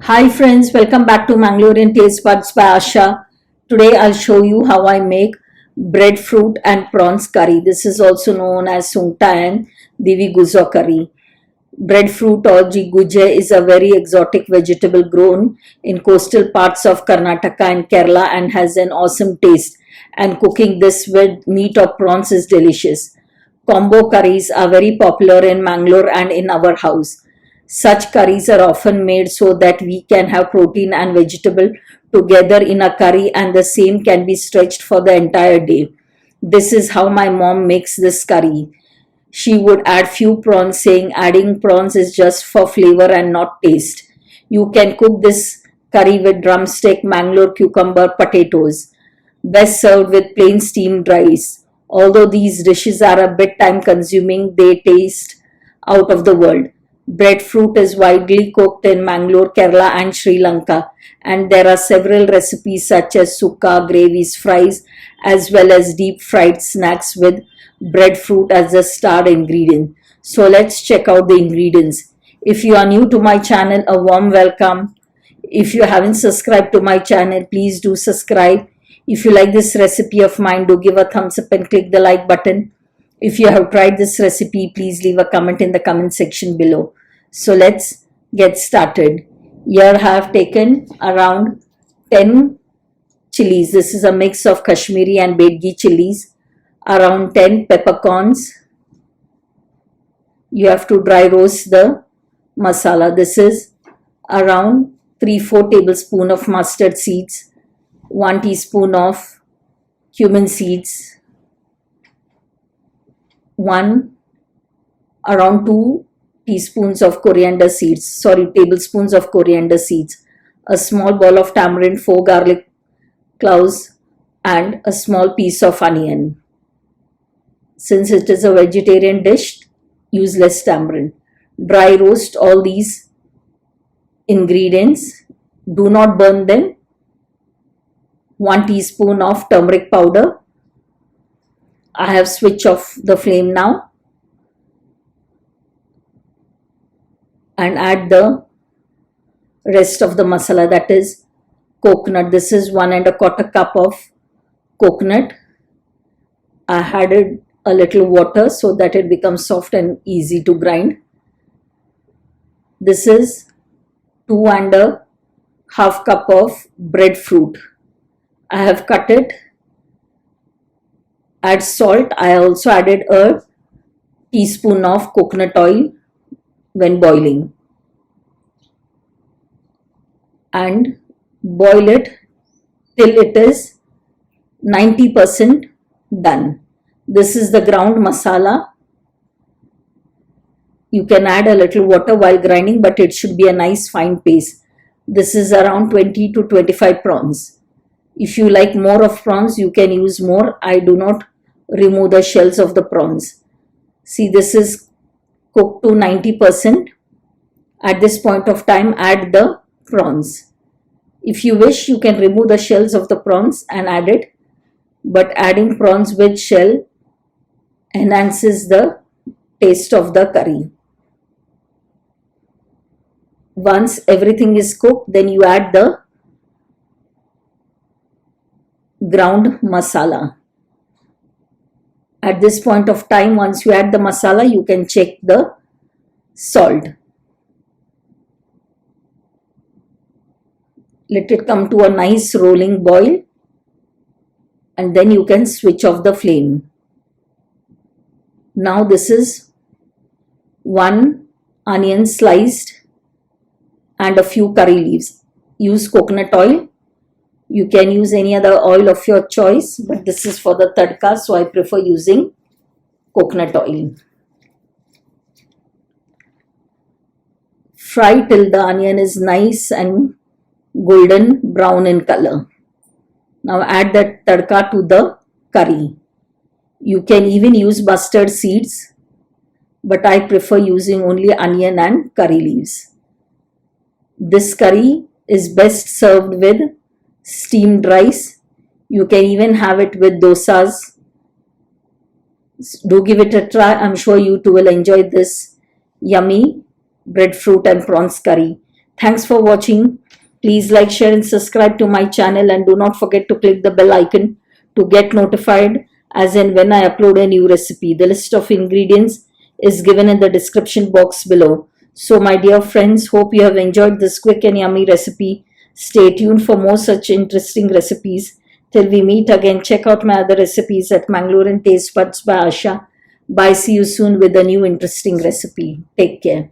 Hi friends, welcome back to Mangalore Taste Buds by Asha. Today I'll show you how I make breadfruit and prawns curry. This is also known as Sungta and Deeviso Guzo curry. Breadfruit or jeegujje is a very exotic vegetable grown in coastal parts of Karnataka and Kerala and has an awesome taste. And cooking this with meat or prawns is delicious. Combo curries are very popular in Mangalore and in our house. Such curries are often made so that we can have protein and vegetable together in a curry and the same can be stretched for the entire day. This is how my mom makes this curry. She would add few prawns, saying adding prawns is just for flavor and not taste. You can cook this curry with drumstick, Mangalore cucumber, potatoes. Best served with plain steamed rice. Although these dishes are a bit time consuming, they taste out of the world. Breadfruit is widely cooked in Mangalore, Kerala, and Sri Lanka, and there are several recipes such as sukka, gravies, fries, as well as deep fried snacks with breadfruit as the star ingredient. So let's check out the ingredients. If you are new to my channel, a warm welcome. If you haven't subscribed to my channel, please do subscribe. If you like this recipe of mine, do give a thumbs up and click the like button. If you have tried this recipe, please leave a comment in the comment section below. So let's get started. Here I have taken around 10 chilies. This is a mix of Kashmiri and Bedgi chilies. Around 10 peppercorns. You have to dry roast the masala. This is around 3-4 tablespoons of mustard seeds, 1 teaspoon of cumin seeds, around 2 tablespoons of coriander seeds, a small ball of tamarind, 4 garlic cloves, and a small piece of onion. Since it is a vegetarian dish, use less tamarind. Dry roast all these ingredients. Do not burn them. 1 teaspoon of turmeric powder. I have switched off the flame now and add the rest of the masala, that is coconut. This is 1¼ cup of coconut. I added a little water so that it becomes soft and easy to grind. This is 2½ cup of breadfruit. I have cut it. Add salt. I also added a teaspoon of coconut oil when boiling and boil it till it is 90% done. This is the ground masala. You can add a little water while grinding, but it should be a nice fine paste. This is around 20 to 25 prawns. If you like more of prawns, you can use more. I do not remove the shells of the prawns. See, this is cooked to 90%. At this point of time, add the prawns. If you wish, you can remove the shells of the prawns and add it. But adding prawns with shell enhances the taste of the curry. Once everything is cooked, then you add the ground masala. At this point of time, once you add the masala, you can check the salt. Let it come to a nice rolling boil and then you can switch off the flame. Now this is 1 onion sliced and a few curry leaves. Use coconut oil. You can use any other oil of your choice, but this is for the tadka, so I prefer using coconut oil. Fry till the onion is nice and golden brown in color. Now add that tadka to the curry. You can even use mustard seeds, but I prefer using only onion and curry leaves. This curry is best served with steamed rice. You can even have it with dosas. Do give it a try. I'm sure you too will enjoy this yummy breadfruit and prawns curry. Thanks for watching. Please like, share and subscribe to my channel, and do not forget to click the bell icon to get notified as and when I upload a new recipe. The list of ingredients is given in the description box below. So my dear friends, hope you have enjoyed this quick and yummy recipe. Stay tuned for more such interesting recipes. Till we meet again, check out my other recipes at Mangalore and Taste Buds by Asha. Bye, see you soon with a new interesting recipe. Take care.